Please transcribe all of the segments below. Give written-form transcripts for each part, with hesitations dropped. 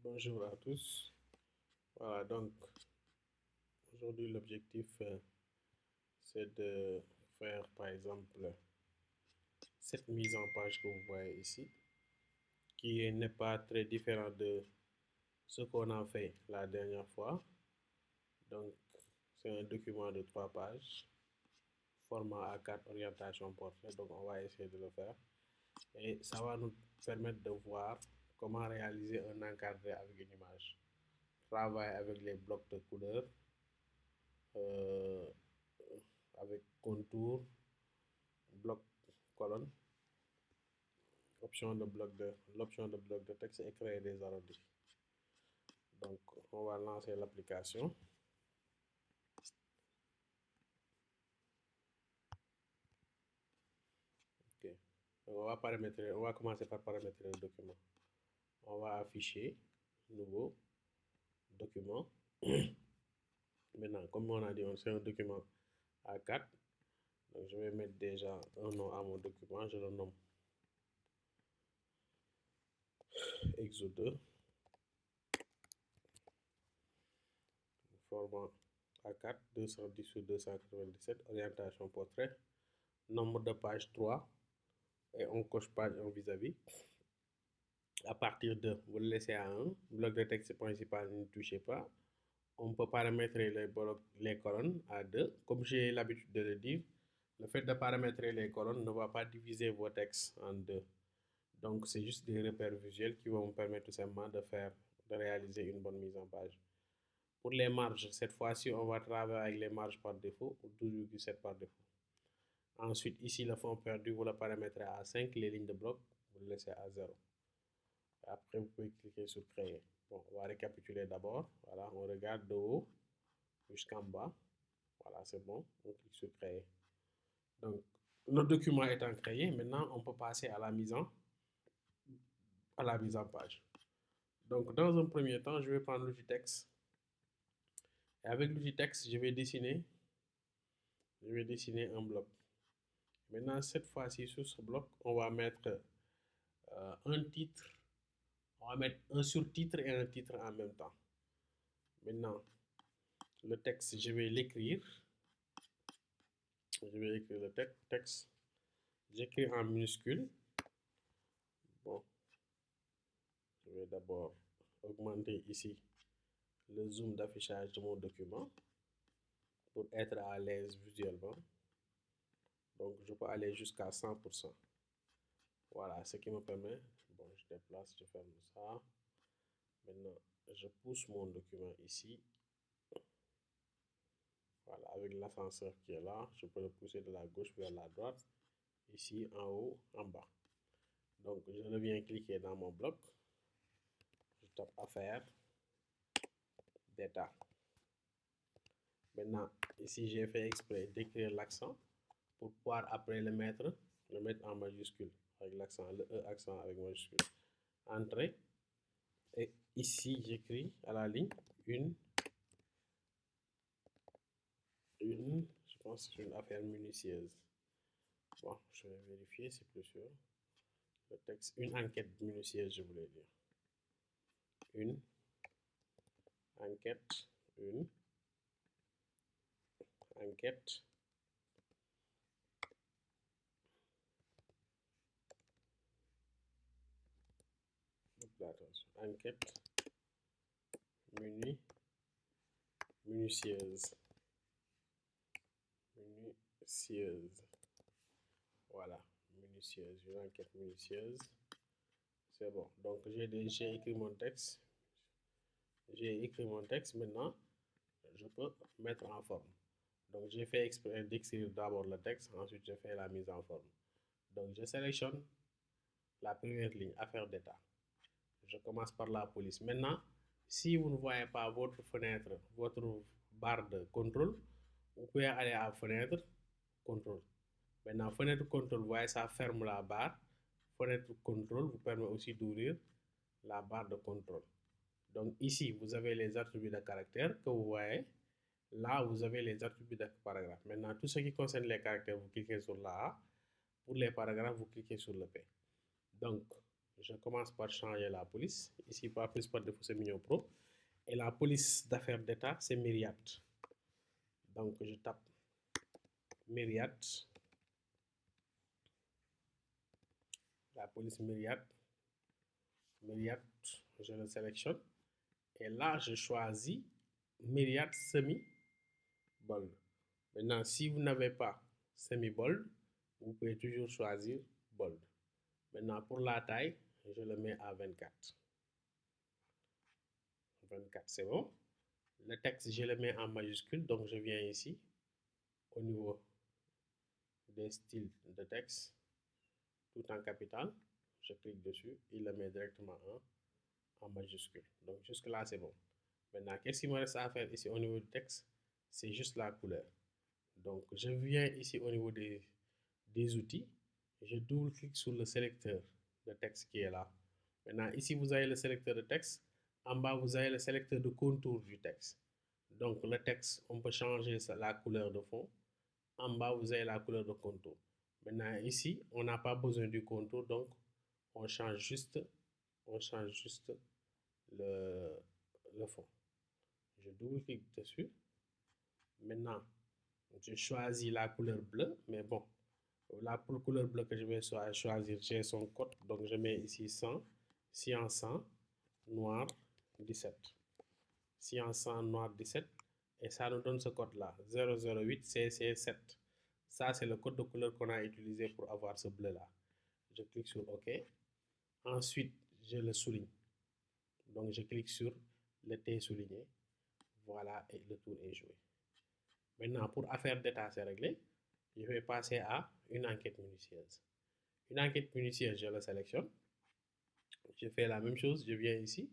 Bonjour à tous. Voilà, donc aujourd'hui l'objectif c'est de faire par exemple cette mise en page que vous voyez ici, qui n'est pas très différent de ce qu'on a fait la dernière fois. Donc c'est un document de 3 pages, format A4, orientation portrait. Donc on va essayer de le faire et ça va nous permettre de voir comment réaliser un encadré avec une image. Travailler avec les blocs de couleurs. Euh, avec contour, bloc, colonne, l'option de bloc de texte et créer des arrondis. Donc, on va lancer l'application. Ok. Donc, on va commencer par paramétrer le document. On va afficher nouveau document. Maintenant, comme on a dit, c'est un document A4. Donc, je vais mettre déjà un nom à mon document. Je le nomme Exo2. Format A4, 210 sur 297, orientation portrait, nombre de pages 3, et on coche page en vis-à-vis. À partir de, vous le laissez à 1, bloc de texte principal, ne touchez pas. On peut paramétrer les colonnes à 2. Comme j'ai l'habitude de le dire, le fait de paramétrer les colonnes ne va pas diviser vos textes en 2. Donc, c'est juste des repères visuels qui vont vous permettre tout simplement de réaliser une bonne mise en page. Pour les marges, cette fois-ci, on va travailler avec les marges par défaut, ou 12,7 par défaut. Ensuite, ici, le fond perdu, vous le paramétrez à 5, les lignes de bloc, vous le laissez à 0. Après, vous pouvez cliquer sur créer. Bon, on va récapituler d'abord. Voilà, on regarde de haut jusqu'en bas. Voilà, c'est bon. On clique sur créer. Donc, notre document étant créé, maintenant, on peut passer à la mise en page. Donc, dans un premier temps, je vais prendre l'outil texte. Et avec l'outil texte, je vais dessiner un bloc. Maintenant, cette fois-ci, sur ce bloc, on va mettre un titre. On va mettre un surtitre et un titre en même temps. Maintenant, le texte, je vais l'écrire. Je vais écrire le texte. J'écris en minuscule. Bon, je vais d'abord augmenter ici le zoom d'affichage de mon document pour être à l'aise visuellement. Donc, je peux aller jusqu'à 100%. Voilà, ce qui me permet, bon, je déplace, je ferme ça. Maintenant, je pousse mon document ici. Voilà, avec l'ascenseur qui est là, je peux le pousser de la gauche vers la droite, ici, en haut, en bas. Donc, je reviens cliquer dans mon bloc. Je tape Affaires, Data. Maintenant, ici, j'ai fait exprès d'écrire l'accent pour pouvoir après le mettre en majuscule, avec l'accent, le E accent avec majuscule. Entrée. Et ici, j'écris à la ligne je pense que c'est une affaire minutieuse. Bon, je vais vérifier, c'est plus sûr. Le texte, une enquête minutieuse, je voulais dire. Une enquête, enquête enquête minutieuse. Voilà, minutieuse, une enquête minutieuse. C'est bon. Donc, j'ai écrit mon texte. Maintenant, je peux mettre en forme. Donc, j'ai fait exprès d'écrire d'abord le texte, ensuite je fais la mise en forme. Donc, je sélectionne la première ligne, affaire d'État. Je commence par la police. Maintenant, si vous ne voyez pas votre fenêtre, votre barre de contrôle, vous pouvez aller à fenêtre, contrôle. Maintenant, fenêtre contrôle, vous voyez, ça ferme la barre. Fenêtre contrôle vous permet aussi d'ouvrir la barre de contrôle. Donc ici, vous avez les attributs de caractère que vous voyez. Là, vous avez les attributs de paragraphe. Maintenant, tout ce qui concerne les caractères, vous cliquez sur la A. Pour les paragraphes, vous cliquez sur le P. Donc, Je commence par changer la police. Ici, pas plus, pas de c'est Mignon Pro. Et la police d'affaires d'État, c'est Myriad. Donc, je tape Myriad. La police Myriad. Myriad, je le sélectionne. Et là, je choisis Myriad semi-bold. Maintenant, si vous n'avez pas semi-bold, vous pouvez toujours choisir bold. Maintenant, pour la taille, je le mets à 24. 24, c'est bon. Le texte, je le mets en majuscule. Donc, je viens ici, au niveau des styles de texte, tout en capital. Je clique dessus. Il le met directement en majuscule. Donc, jusque-là, c'est bon. Maintenant, qu'est-ce qu'il me reste à faire ici au niveau du texte? C'est juste la couleur. Donc, je viens ici au niveau des outils. Je double-clique sur le sélecteur de texte qui est là. Maintenant, ici, vous avez le sélecteur de texte. En bas, vous avez le sélecteur de contour du texte. Donc, le texte, on peut changer la couleur de fond. En bas, vous avez la couleur de contour. Maintenant, ici, on n'a pas besoin du contour, donc on change juste le fond. Je double-clique dessus. Maintenant, je choisis la couleur bleue, mais bon, la couleur bleue que je vais choisir, j'ai son code, donc je mets ici 100, cyan 100, noir 17. Cyan 100, noir 17, et ça nous donne ce code-là, 008 CC7. Ça, c'est le code de couleur qu'on a utilisé pour avoir ce bleu-là. Je clique sur OK. Ensuite, je le souligne. Donc, je clique sur le T souligné. Voilà, et le tour est joué. Maintenant, pour affaire d'état, c'est réglé. Je vais passer à une enquête minutieuse. Une enquête minutieuse, je la sélectionne. Je fais la même chose. Je viens ici,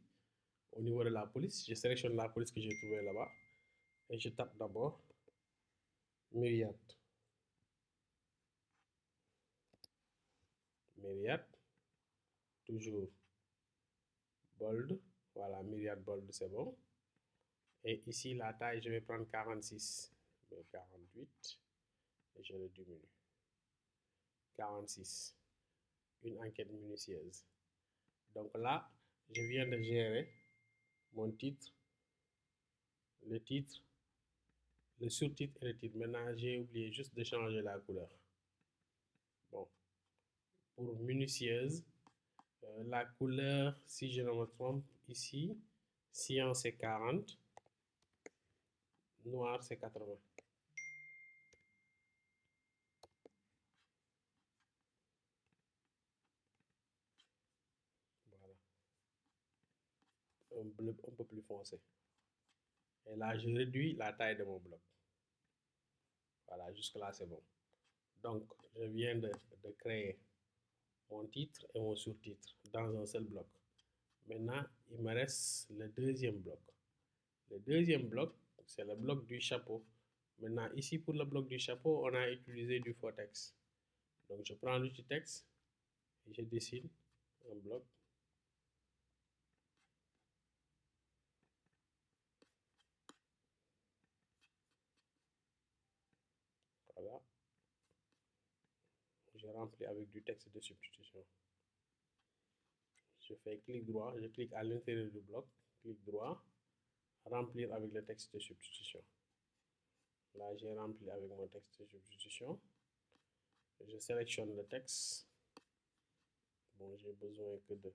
au niveau de la police. Je sélectionne la police que j'ai trouvée là-bas. Et je tape d'abord Myriad. Myriad. Toujours bold. Voilà, Myriad bold, c'est bon. Et ici, la taille, je vais prendre 46. 48. Et je le diminue. 46. Une enquête minutieuse. Donc là, je viens de gérer mon titre, le titre, le sous-titre et le titre. Maintenant, j'ai oublié juste de changer la couleur. Bon, pour minutieuse, la couleur, si je ne me trompe, ici, cyan c'est 40, noir c'est 80. Voilà, un bleu un peu plus foncé. Et là, je réduis la taille de mon bloc. Voilà, jusque-là, c'est bon. Donc, je viens de créer mon titre et mon sous-titre dans un seul bloc. Maintenant, il me reste le deuxième bloc. Le deuxième bloc, c'est le bloc du chapeau. Maintenant, ici, pour le bloc du chapeau, on a utilisé du faux texte. Donc, je prends l'outil texte et je dessine un bloc. Voilà. Je remplis avec du texte de substitution. Je fais clic droit, je clique à l'intérieur du bloc, clic droit, remplir avec le texte de substitution. Là, j'ai rempli avec mon texte de substitution. Je sélectionne le texte. Bon, j'ai besoin que de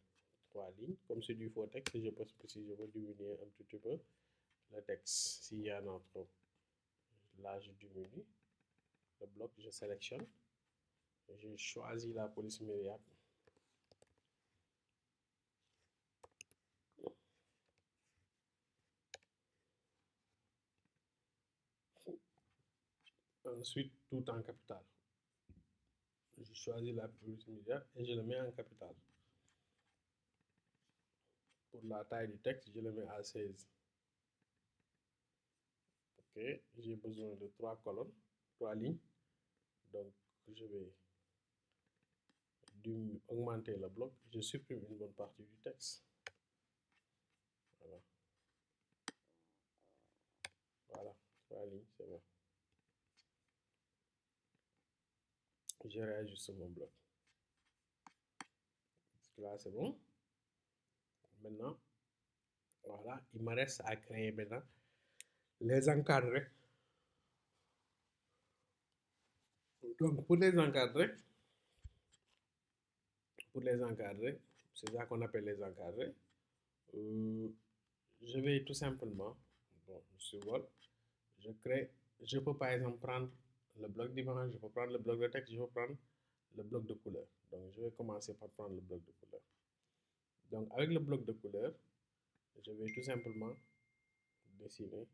3 lignes. Comme c'est du faux texte, je peux, si je veux diminuer un tout petit peu le texte. S'il y en a trop, là, je diminue. Le bloc, je sélectionne. Je choisis la police Myriad. Ensuite, tout en capital. Je choisis la police Myriad et je le mets en capital. Pour la taille du texte, je le mets à 16. Ok, j'ai besoin de 3 colonnes, 3 lignes. Donc, je vais augmenter le bloc. Je supprime une bonne partie du texte. Voilà. Voilà, 3 lignes, c'est bon. Je réajuste mon bloc. Là, c'est bon. Maintenant, voilà, il me reste à créer maintenant les encadrer. Donc, pour les encadrer, c'est ça qu'on appelle les encadrer. Euh, je vais tout simplement, bon, sur Word, je crée, je peux par exemple prendre le bloc d'image, je peux prendre le bloc de texte, je peux prendre le bloc de couleur. Donc, je vais commencer par prendre le bloc de couleur. Donc, avec le bloc de couleur, je vais tout simplement dessiner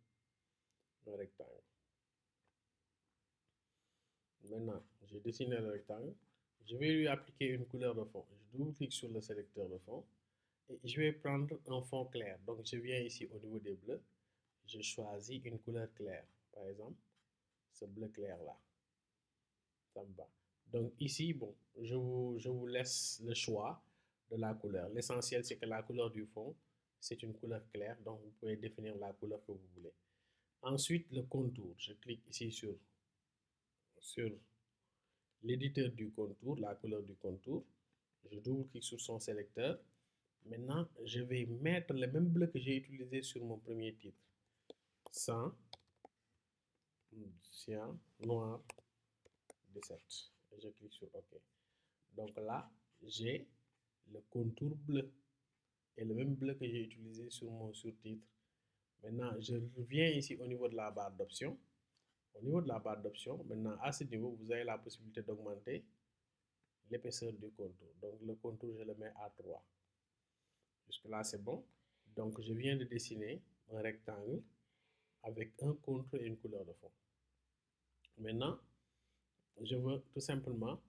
un rectangle. Maintenant, j'ai dessiné le rectangle. Je vais lui appliquer une couleur de fond. Je double-clique sur le sélecteur de fond et je vais prendre un fond clair. Donc, je viens ici au niveau des bleus. Je choisis une couleur claire. Par exemple, ce bleu clair-là. Ça me va. Donc, ici, bon, je vous laisse le choix de la couleur. L'essentiel, c'est que la couleur du fond, c'est une couleur claire. Donc, vous pouvez définir la couleur que vous voulez. Ensuite, le contour. Je clique ici sur l'éditeur du contour, la couleur du contour. Je double-clique sur son sélecteur. Maintenant, je vais mettre le même bleu que j'ai utilisé sur mon premier titre. Sans, cyan, noir, 17. Et je clique sur OK. Donc là, j'ai le contour bleu et le même bleu que j'ai utilisé sur mon sur-titre. Maintenant, je reviens ici au niveau de la barre d'options. Au niveau de la barre d'options, maintenant à ce niveau, vous avez la possibilité d'augmenter l'épaisseur du contour. Donc le contour, je le mets à 3. Jusque-là, c'est bon. Donc je viens de dessiner un rectangle avec un contour et une couleur de fond. Maintenant, je veux tout simplement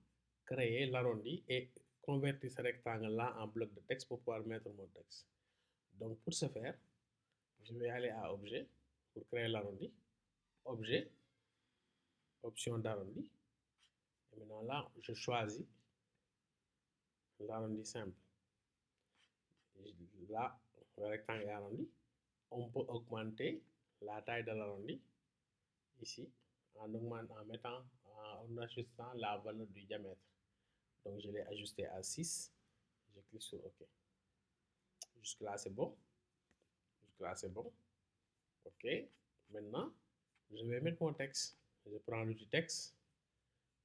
créer l'arrondi et convertir ce rectangle-là en bloc de texte pour pouvoir mettre mon texte. Donc pour ce faire, je vais aller à Objet pour créer l'arrondi. Objet, option d'arrondi. Et maintenant là, je choisis l'arrondi simple. Là, le rectangle est arrondi. On peut augmenter la taille de l'arrondi ici en ajustant la valeur du diamètre. Donc je l'ai ajusté à 6. Je clique sur OK. Jusque là c'est bon. Jusque là c'est bon. OK. Maintenant, je vais mettre mon texte. Je prends l'outil texte.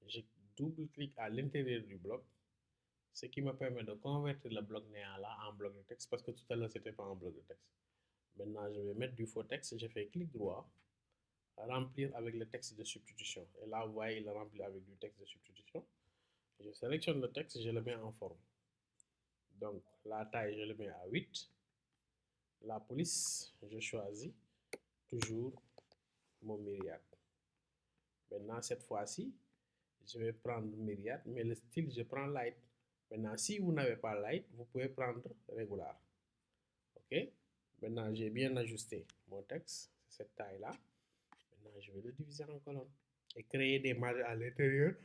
Je double-clique à l'intérieur du bloc, ce qui me permet de convertir le bloc néant là en bloc de texte parce que tout à l'heure c'était pas un bloc de texte. Maintenant, je vais mettre du faux texte. Je fais clic droit, remplir avec le texte de substitution. Et là, vous voyez, il est rempli avec du texte de substitution. Je sélectionne le texte, je le mets en forme. Donc, la taille, je le mets à 8. La police, je choisis toujours mon myriade. Maintenant, cette fois-ci, je vais prendre myriade, mais le style, je prends light. Maintenant, si vous n'avez pas light, vous pouvez prendre régular. OK? Maintenant, j'ai bien ajusté mon texte, cette taille-là. Maintenant, je vais le diviser en colonnes et créer des marges à l'intérieur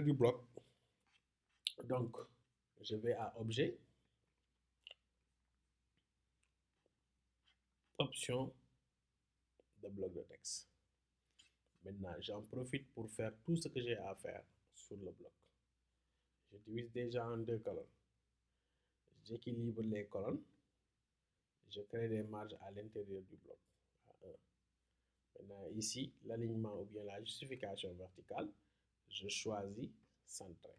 du bloc. Donc, je vais à Objet, Option de bloc de texte. Maintenant, j'en profite pour faire tout ce que j'ai à faire sur le bloc. Je divise déjà en 2 colonnes. J'équilibre les colonnes. Je crée des marges à l'intérieur du bloc. Maintenant, ici, l'alignement ou bien la justification verticale, je choisis centré.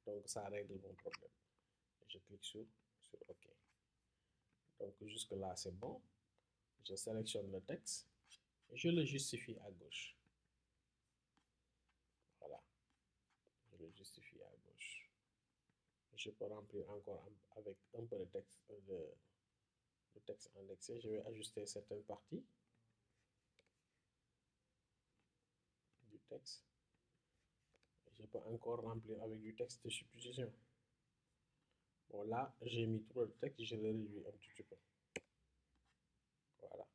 Donc, ça règle mon problème. Je clique sur OK. Donc, jusque-là, c'est bon. Je sélectionne le texte. Et je le justifie à gauche. Voilà. Je le justifie à gauche. Je peux remplir encore avec un peu de texte indexé. Je vais ajuster certaines parties du texte. Je peux encore remplir avec du texte de substitution. Bon, là, j'ai mis trop de texte, je le réduis un petit peu. Voilà.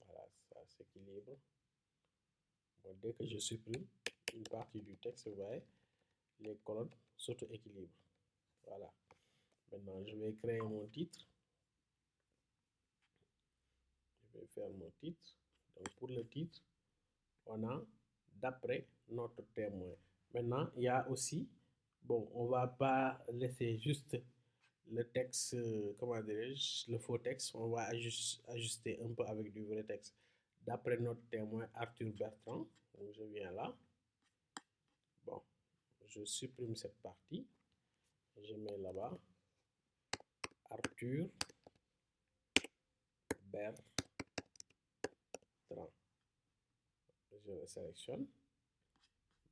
Voilà, ça s'équilibre. Bon, dès que je supprime une partie du texte, vous voyez, les colonnes s'auto-équilibrent. Voilà. Maintenant, je vais créer mon titre. Je vais faire mon titre. Donc, pour le titre, on a d'après notre témoin. Maintenant, il y a aussi, bon, on va pas laisser juste le texte, comment dirais-je, le faux texte, on va ajuster un peu avec du vrai texte. D'après notre témoin Arthur Bertrand, donc je viens là, bon, je supprime cette partie, je mets là-bas Arthur Bertrand, je le sélectionne,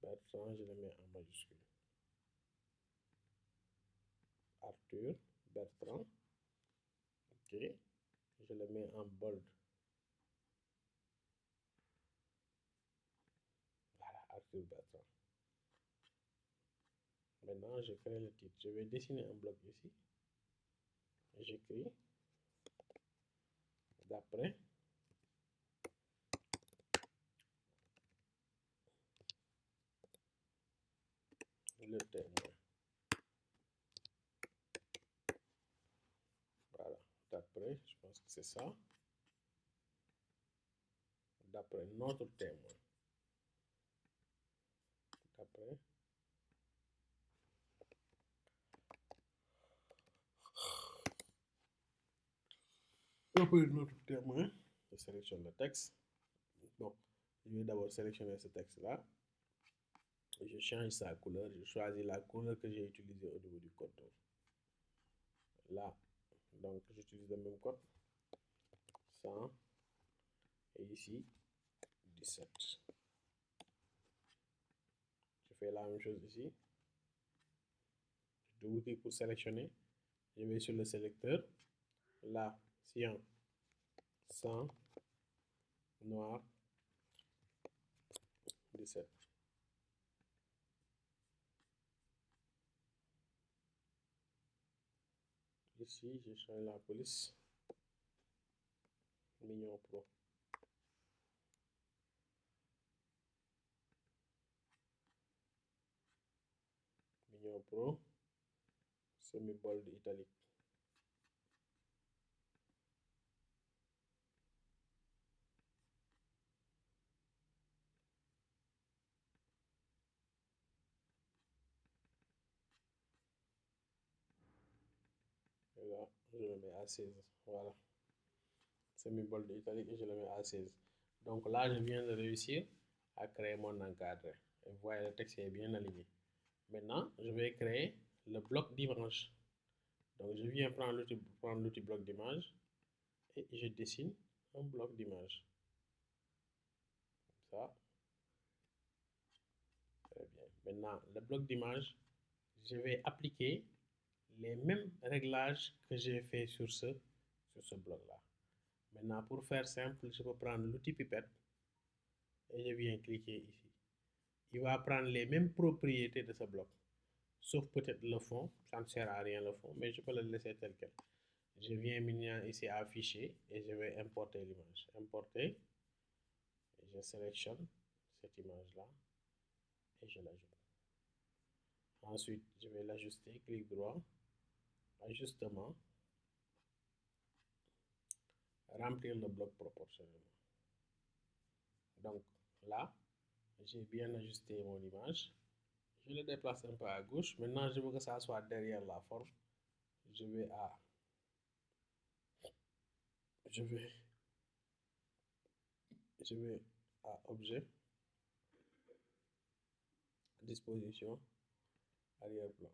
Bertrand, je le mets en majuscule, Arthur Bertrand, ok, je le mets en bold, voilà, Arthur Bertrand. Maintenant, je crée le titre. Je vais dessiner un bloc ici. J'écris d'après le témoin. Voilà, d'après, je pense que c'est ça. D'après notre témoin. D'après notre témoin, je sélectionne le texte. Bon, je vais d'abord sélectionner ce texte-là. Je change sa couleur. Je choisis la couleur que j'ai utilisée au niveau du contour. Là, donc j'utilise le même code. 100 et ici 17. Je fais la même chose ici. Je double-clique pour sélectionner. Je vais sur le sélecteur. Là, cyan, 100, noir, 17. Ici, je change la police. Mignon Pro. Mignon Pro. Semi-bold italique. Et là, je le mets à 16. Voilà. Semi-bold italique et je le mets à 16. Donc là, je viens de réussir à créer mon encadré. Et vous voyez, le texte est bien aligné. Maintenant, je vais créer le bloc d'image. Donc, je viens prendre l'outil bloc d'image et je dessine un bloc d'image. Ça. Très bien. Maintenant, le bloc d'image, je vais appliquer les mêmes réglages que j'ai fait sur ce bloc-là. Maintenant, pour faire simple, je peux prendre l'outil pipette et je viens cliquer ici. Il va prendre les mêmes propriétés de ce bloc, sauf peut-être le fond. Ça ne sert à rien le fond, mais je peux le laisser tel quel. Je viens maintenant ici à afficher et je vais importer l'image. Importer, et je sélectionne cette image-là et je l'ajoute. Ensuite, je vais l'ajuster, clic droit, ajustement, remplir le bloc proportionnellement. Donc là, j'ai bien ajusté mon image. Je le déplace un peu à gauche. Maintenant, je veux que ça soit derrière la forme. Je vais à objet, disposition, arrière-plan.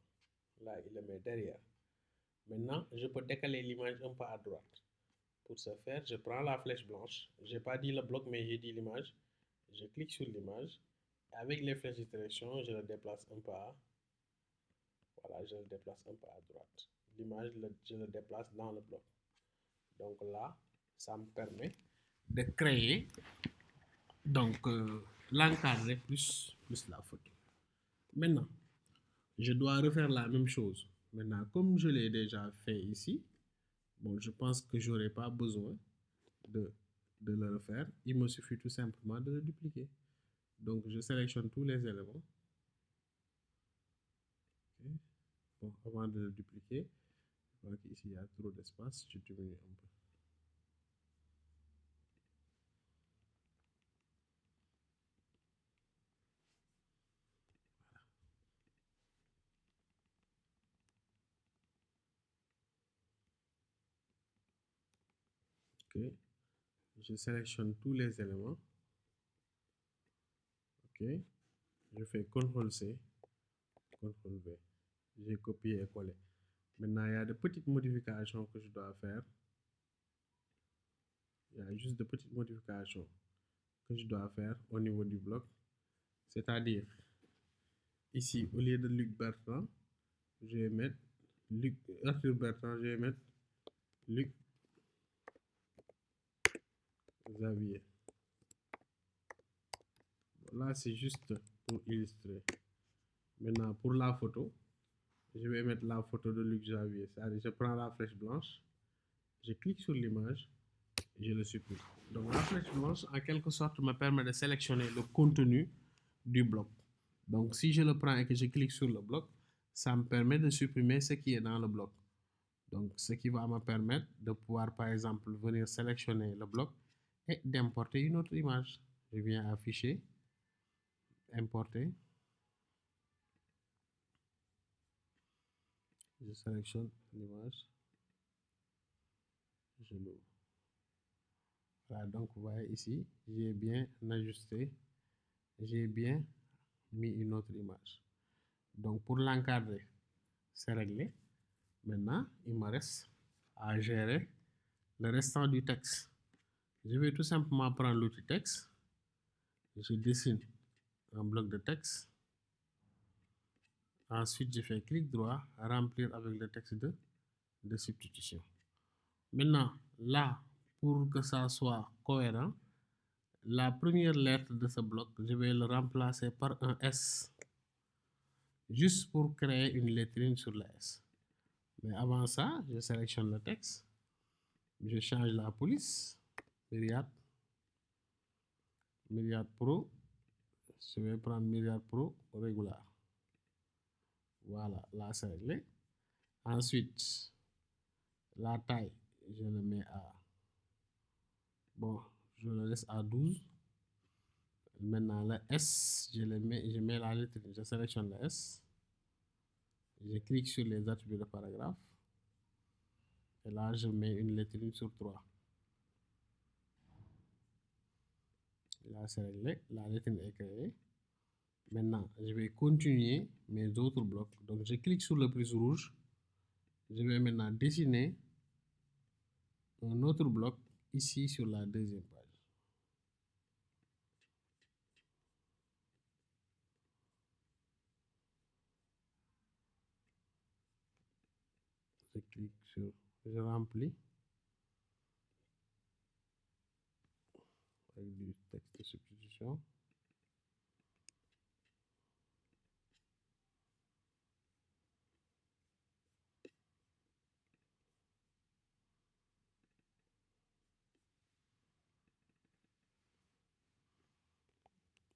Là, il le met derrière. Maintenant, je peux décaler l'image un peu à droite. Pour ce faire, je prends la flèche blanche. Je n'ai pas dit le bloc, mais j'ai dit l'image. Je clique sur l'image. Avec les flèches de direction, je le déplace un peu à... Voilà, je le déplace un peu à droite. L'image, je le déplace dans le bloc. Donc là, ça me permet de créer l'encadré plus la photo. Maintenant, je dois refaire la même chose. Maintenant, comme je l'ai déjà fait ici, bon, je pense que je n'aurai pas besoin de le refaire. Il me suffit tout simplement de le dupliquer. Donc, je sélectionne tous les éléments. Okay. Bon, avant de le dupliquer, je vois qu'ici, il y a trop d'espace. Je diminue un peu. OK. Je sélectionne tous les éléments. OK. Je fais CTRL-C, CTRL-V. J'ai copié et collé. Maintenant, il y a de petites modifications que je dois faire. Il y a juste de petites modifications que je dois faire au niveau du bloc. C'est-à-dire, ici, au lieu de Luc Bertrand, je vais mettre Arthur Bertrand, je vais mettre Luc Xavier. Là, c'est juste pour illustrer. Maintenant, pour la photo, je vais mettre la photo de Luc Xavier. C'est-à-dire, je prends la flèche blanche, je clique sur l'image, je le supprime. Donc, la flèche blanche, en quelque sorte, me permet de sélectionner le contenu du bloc. Donc, si je le prends et que je clique sur le bloc, ça me permet de supprimer ce qui est dans le bloc. Donc, ce qui va me permettre de pouvoir, par exemple, venir sélectionner le bloc et d'importer une autre image. Je viens à Fichier, Importer. Je sélectionne l'image. Je l'ouvre. Voilà, donc vous voyez ici, j'ai bien ajusté, j'ai bien mis une autre image. Donc, pour l'encadrer, c'est réglé. Maintenant, il me reste à gérer le restant du texte. Je vais tout simplement prendre l'outil texte. Je dessine un bloc de texte. Ensuite, je fais clic droit, remplir avec le texte de substitution. Maintenant, là, pour que ça soit cohérent, la première lettre de ce bloc, je vais le remplacer par un S. Juste pour créer une lettrine sur la S. Mais avant ça, je sélectionne le texte. Je change la police. Myriad Pro. Je vais prendre Myriad Pro Regular. Voilà, là c'est réglé. Ensuite, la taille, je le mets à... Bon, je le laisse à 12. Maintenant, le S, je mets la lettre, je sélectionne le S. Je clique sur les attributs de paragraphe. Et là, je mets une lettrine sur 3. Là, c'est réglé. La lettrine est créée. Maintenant, je vais continuer mes autres blocs. Donc, je clique sur le plus rouge. Je vais maintenant dessiner un autre bloc ici sur la deuxième page. Je clique sur, je remplis avec du texte de substitution.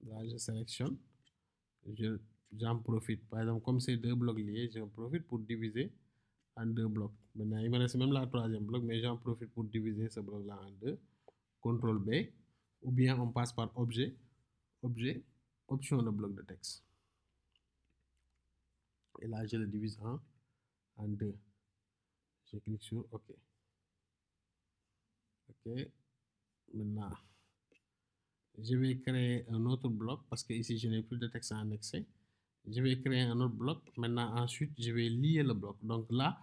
Là, je sélectionne. J'en profite. Par exemple, comme c'est deux blocs liés, j'en profite pour diviser en deux blocs. Maintenant, il me reste même la troisième bloc, mais j'en profite pour diviser ce bloc-là en deux. CTRL B, ou bien on passe par objet, option de bloc de texte. Et là, je le divise en deux. Je clique sur OK. OK. Maintenant, je vais créer un autre bloc parce que ici, je n'ai plus de texte annexé. Je vais créer un autre bloc. Maintenant, ensuite, je vais lier le bloc. Donc là,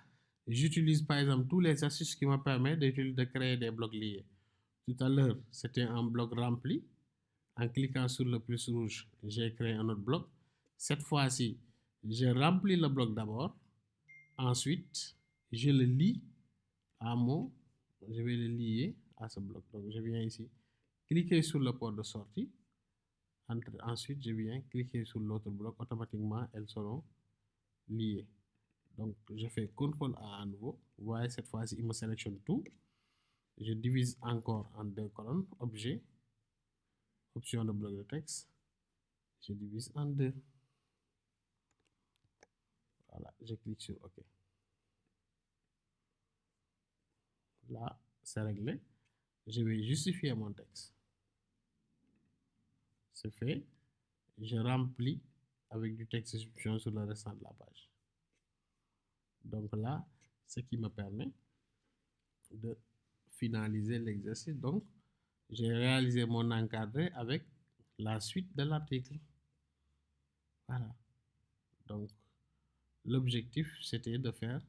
j'utilise par exemple tous les astuces qui me permettent de créer des blocs liés. Tout à l'heure, c'était un bloc rempli. En cliquant sur le plus rouge, j'ai créé un autre bloc. Cette fois-ci, je remplis le bloc d'abord. Ensuite, je le lie à je vais le lier à ce bloc. Donc, je viens ici, cliquer sur le port de sortie. Ensuite, je viens cliquer sur l'autre bloc. Automatiquement, elles seront liées. Donc, je fais CTRL A à nouveau. Vous voyez, cette fois-ci, il me sélectionne tout. Je divise encore en deux colonnes. Objet, option de bloc de texte. Je divise en deux. Voilà, je clique sur OK. Là, c'est réglé. Je vais justifier mon texte. C'est fait. Je remplis avec du texte de substitution sur le restant de la page. Donc là, ce qui me permet de finaliser l'exercice. Donc, j'ai réalisé mon encadré avec la suite de l'article. Voilà. Donc, l'objectif, c'était de faire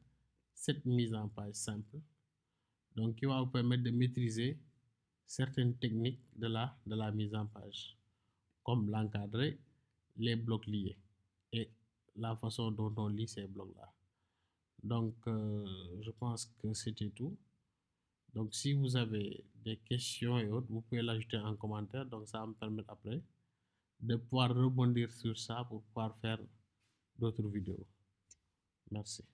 cette mise en page simple, donc qui va vous permettre de maîtriser certaines techniques de la mise en page, comme l'encadré, les blocs liés et la façon dont on lit ces blocs-là. Donc, je pense que c'était tout. Donc, si vous avez des questions et autres, vous pouvez l'ajouter en commentaire. Donc, ça va me permettre après de pouvoir rebondir sur ça pour pouvoir faire d'autres vidéos. Merci.